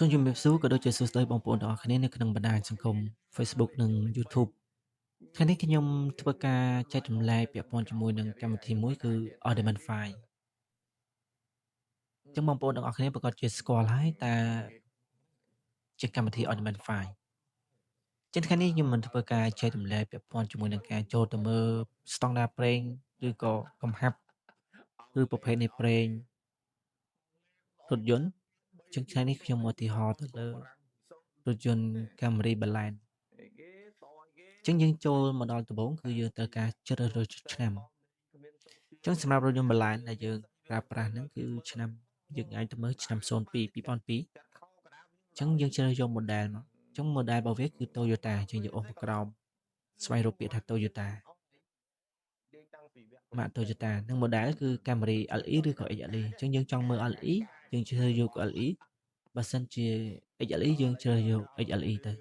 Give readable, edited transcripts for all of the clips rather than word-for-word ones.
សូមជម្រាបសួរក៏ដូចជាសួស្តីបងប្អូនទាំងអស់គ្នានៅក្នុងបណ្ដាញសង្គម Facebook និង YouTube ថ្ងៃនេះខ្ញុំធ្វើការចែករំលែកពាក់ព័ន្ធជាមួយនឹងកម្មវិធីមួយគឺ Audimanyfy អញ្ចឹងបងប្អូនទាំងអស់គ្នាប្រកាសជាស្គាល់ហើយតើជាកម្មវិធី Audimanyfy ចឹងថ្ងៃនេះខ្ញុំមិនធ្វើការចែករំលែកពាក់ព័ន្ធជាមួយនឹងការចូលទៅមើលស្តង់ដារប្រេងឬក៏កំហាប់ឬប្រភេទនៃប្រេងរថយន្តចឹងថ្ងៃនេះខ្ញុំឧទាហរណ៍ទៅលើរថយន្ត Camry Balance ចឹងយើងចូលមកដល់ដំបូងគឺយើងត្រូវការជ្រើសរើសឆ្នាំចឹងសម្រាប់រថយន្ត Balance ដែលយើងប្រើប្រាស់ហ្នឹងគឺឆ្នាំយើងអាចទៅមើលឆ្នាំ02 2002ចឹងយើងជ្រើសយក model មកចឹង model របស់វាគឺ Toyota ចឹងយើងអូសមកក្រោមស្វែងរកពាក្យថា Toyota ម៉ាក Toyota និង model គឺ Camry LE ឬក៏ XLE ចឹងយើងចង់មើល LE យើងជ្រើសយក LE បើសិនជា XLE យើងជ្រើសយក XLE ទៅ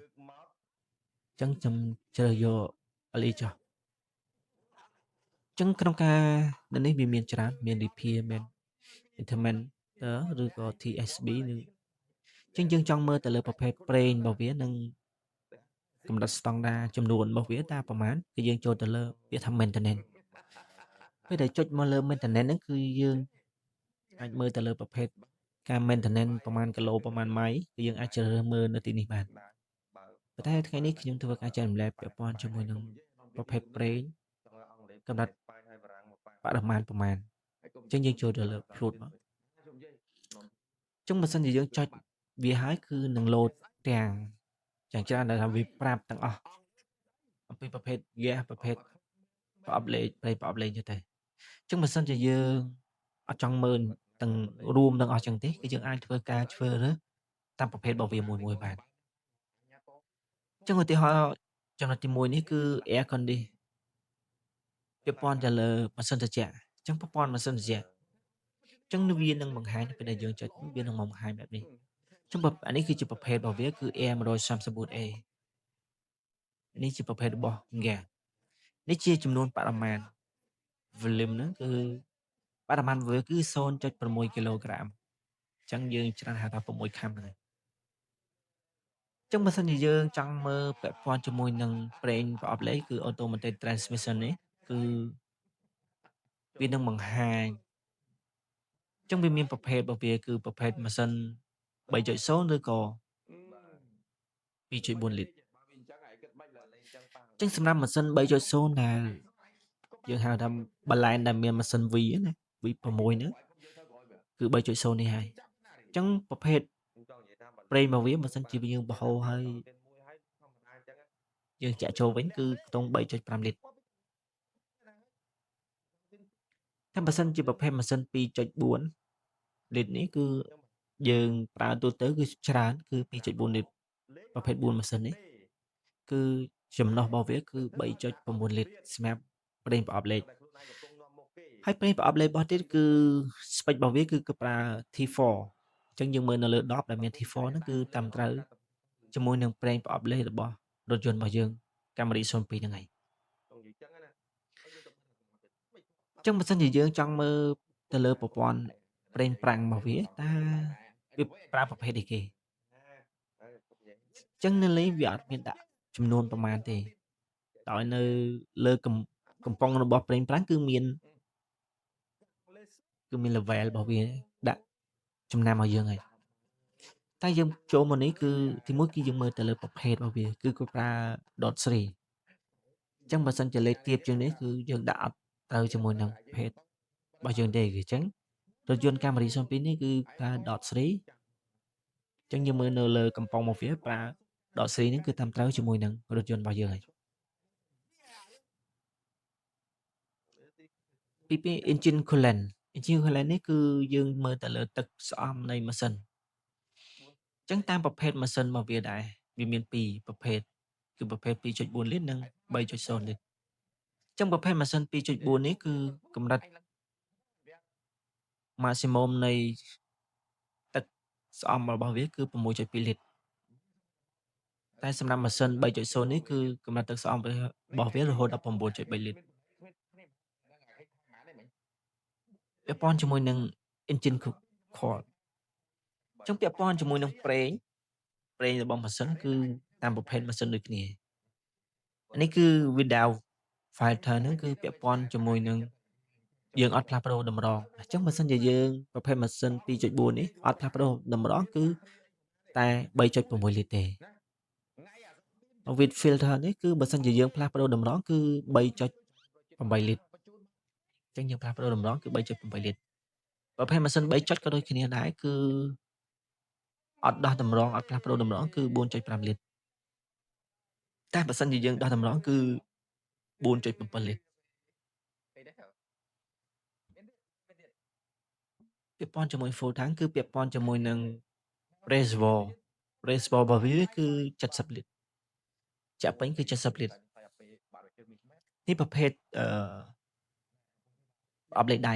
ចឹងខ្ញុំជ្រើសយក LE ចុះចឹងក្នុងការនៅនេះវាមានច្រើនមាន Repair មាន Intermediate ឬក៏ TSB ឬចឹងយើងចង់មើលទៅលើប្រភេទប្រេងរបស់វានិងកម្រិតស្តង់ដារចំនួនរបស់វាតើប្រមាណគឺយើងចូលទៅលើពាក្យថា Maintenance ពេលដែលចុចមកលើ Maintenance ហ្នឹងគឺយើងអាចមើលទៅលើប្រភេទការ Maintenance ប្រមាណគីឡូប្រមាណម៉ៃគឺយើងអាចជ្រើសរើសមើលនៅទីនេះបានប៉ុន្តែថ្ងៃនេះខ្ញុំធ្វើការចែករំលែកពាក់ព័ន្ធជាមួយនឹងប្រភេទប្រេងកម្រិតបរិមាណប្រមាណចឹងយើងចូលទៅលើ Float មកចឹងបើសិនជាយើងចុចវាហើយគឺនឹងលោតទាំងយ៉ាងច្រើនដែលថាវាប្រាប់ទាំងអស់អំពីប្រភេទ gas ប្រភេទប្រអប់លេខប្រេងប្រអប់លេខទៅចឹងបើសិនជាយើងអត់ចង់មើលទាំងរួមទាំងអស់ចឹងទេគឺយើងអាចធ្វើការជ្រើសរើសតាមប្រភេទរបស់វាមួយបានចឹងឧទាហរណ៍ចំណុចទី1នេះគឺ air condition ពាក់ព័ន្ធទៅលើម៉ាស៊ីនត្រជាក់ចឹងប្រព័ន្ធម៉ាស៊ីនត្រជាក់ចឹងវានឹងបង្ហាញពេលដែលយើងចុចវានឹងមកបង្ហាញបែបនេះចឹងអានេះគឺជាប្រភេទរបស់វាគឺ Air 134A នេះជាប្រភេទរបស់ gas នេះជាចំនួនបរិមាណ volume ហ្នឹងគឺបរិមាណវាគឺ 0.6 គីឡូក្រាមចឹងយើងច្រើនហៅថា6ខាំហ្នឹងចឹងបើសិនជាយើងចង់មើលពាក់ព័ន្ធជាមួយនឹងប្រេងប្រអប់លេខគឺ automatic transmission នេះគឺវានឹងបង្ហាញចឹងវាមានប្រភេទរបស់វាគឺប្រភេទម៉ាស៊ីន 3.0 ឬក៏ 2.4 លីត្រចឹងសម្រាប់ម៉ាស៊ីន 3.0 ដែលយើងហៅថា Balance ដែលមានម៉ាស៊ីន V ណា V6 ហ្នឹងគឺ 3.0 នេះហើយចឹងប្រភេទប្រេងរបស់វាបើសិនជាយើងបរហូរហើយយើងចាក់ចូលវិញគឺខ្ទង់ 3.5 លីត្រតែបើសិនជាប្រភេទម៉ាស៊ីន 2.4 លីត្រនេះគឺយើងប្រើទូទៅគឺច្រើនគឺ 2.4 លីត្រប្រភេទ4ម៉ាស៊ីននេះគឺចំណុះរបស់វាគឺ 3.9 លីត្រសម្រាប់ប្រេងប្រអប់លេខហើយប្រេងប្រអប់លេខរបស់ទៀតគឺ spec របស់វាគឺប្រើ T4 អញ្ចឹងយើងមើលនៅលើ10ដែលមាន T4 ហ្នឹងគឺតាមត្រូវជាមួយនឹងប្រេងប្រអប់លេខរបស់រថយន្តរបស់យើង Camry 02ហ្នឹងហើយអញ្ចឹងបើសិនជាយើងចង់មើលទៅលើប្រព័ន្ធប្រេងប្រាំងរបស់វាតើវាប្រើប្រភេទអីគេអញ្ចឹងនៅលេខវាអត់មានដាក់ចំនួនប្រមាណទេដោយនៅលើកំប៉ុងរបស់ប្រេងប្រាំងគឺមាន level របស់វាដាក់ចំណាំឲ្យយើងហើយតែយើងចូលមកនេះគឺទីមួយគឺយើងមើលទៅលើប្រភេទរបស់វាគឺគាត់ប្រើ dot 3អញ្ចឹងបើសិនជាលេខទាបជាងនេះគឺយើងដាក់អត់ត្រូវជាមួយនឹងប្រភេទរបស់យើងទេអញ្ចឹងរថយន្ត Camry 02នេះគឺប្រើ dot 3អញ្ចឹងយើងមើលនៅលើកំប៉ុងរបស់វាប្រើ dot 3នេះគឺតាមត្រូវជាមួយនឹងរថយន្តរបស់យើងហើយពី engine coolant នេះគឺយើងមើលទៅលើទឹកស្អំនៃម៉ាស៊ីនចឹងតាមប្រភេទម៉ាស៊ីនរបស់វាដែរវាមាន2ប្រភេទគឺប្រភេទ 2.4 លីត្រនិង 3.0 លីត្រចឹងប្រភេទម៉ាស៊ីន 2.4 នេះគឺកម្រិត maximum នៃទឹកស្អំរបស់វាគឺ 6.2 លីត្រតែសម្រាប់ម៉ាស៊ីន 3.0 នេះគឺកម្រិតទឹកស្អំរបស់វារហូតដល់ 9.3 លីត្រពាក់ព័ន្ធជាមួយនឹង engine core ចឹងពាក់ព័ន្ធជាមួយនឹងប្រេង ប្រេងរបស់ម៉ាស៊ីនគឺតាមប្រភេទម៉ាស៊ីនដូចគ្នាអានេះគឺ without filter ហ្នឹងគឺពាក់ព័ន្ធជាមួយនឹងយើងអត់ផ្លាស់ប្ដូរតម្រងអញ្ចឹងបើសិនជាយើងប្រភេទម៉ាស៊ីន 2.4 នេះអត់ផ្លាស់ប្ដូរតម្រងគឺតែ 3.6 លីត្រទេ with filter នេះគឺបើសិនជាយើងផ្លាស់ប្ដូរតម្រងគឺ 3.8 លីត្រអញ្ចឹងយើងផ្លាស់ប្ដូរតម្រងគឺ 3.8 លីត្រប្រភេទម៉ាស៊ីន 3 ចុចក៏ដូចគ្នាដែរគឺអត់ដោះតម្រងអត់ផ្លាស់ប្ដូរតម្រងគឺ 4.5 លីត្រតែបើសិនជាយើងដោះតម្រងគឺ 4.7 លីត្រពាក់ព័ន្ធជាមួយ full tank គឺពាក់ព័ន្ធជាមួយនឹង reservoir របស់វាគឺ 70 លីត្រចាក់ពេញគឺ 70 លីត្រនេះប្រភេទប្រអប់លេខដៃ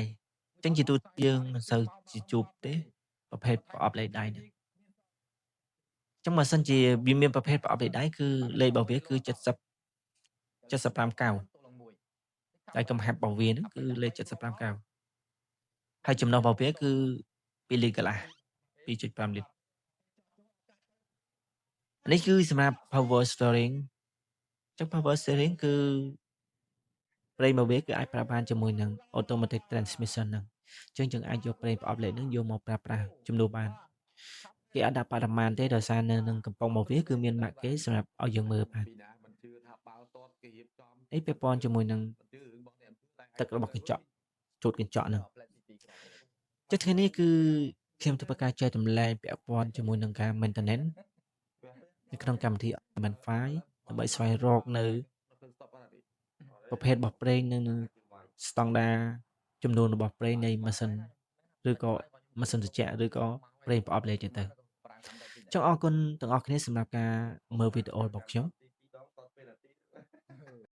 អញ្ចឹងជាទូទៅយើងមិនសូវជាជួបទេប្រភេទប្រអប់លេខដៃនេះអញ្ចឹងបើសិនជាវាមានប្រភេទប្រអប់លេខដៃគឺលេខរបស់វាគឺ75 កៅតែកំហាប់របស់វាហ្នឹងគឺលេខ75 កៅហើយចំណុះរបស់វាគឺ2 លីត្រកន្លះ 2.5 លីត្រនេះគឺសម្រាប់ power steering អញ្ចឹង power steering គឺប្រេងរបស់វាគឺអាចប្រើបានជាមួយនឹង automatic transmission ហ្នឹងអញ្ចឹងយើងអាចយកប្រេងប្រអប់លេខហ្នឹងយកមកប្រើប្រាស់ជំនួសបានគេអត់ដាក់បរិមាណទេដោយសារនៅនឹងកំប៉ុងរបស់វាគឺមានម៉ាកគេសម្រាប់ឲ្យយើងមើលបាននេះពាក់ព័ន្ធជាមួយនឹងទឹករបស់កញ្ចក់ជូតកញ្ចក់ហ្នឹងចុះថ្ងៃនេះគឺខ្ញុំធ្វើការចែករំលែកពាក់ព័ន្ធជាមួយនឹងការ maintenance នៅក្នុងកម្មវិធី Manfy ដើម្បីស្វែងរកនៅប្រភេទរបស់ប្រេងនិងស្តង់ដារចំនួនរបស់ប្រេងនៃម៉ាស៊ីនឬក៏ម៉ាស៊ីនត្រជាក់ឬក៏ប្រេងប្រអប់លេខទៀតទៅចង់អរគុណទាំងអស់គ្នាសម្រាប់ការមើលវីដេអូរបស់ខ្ញុំ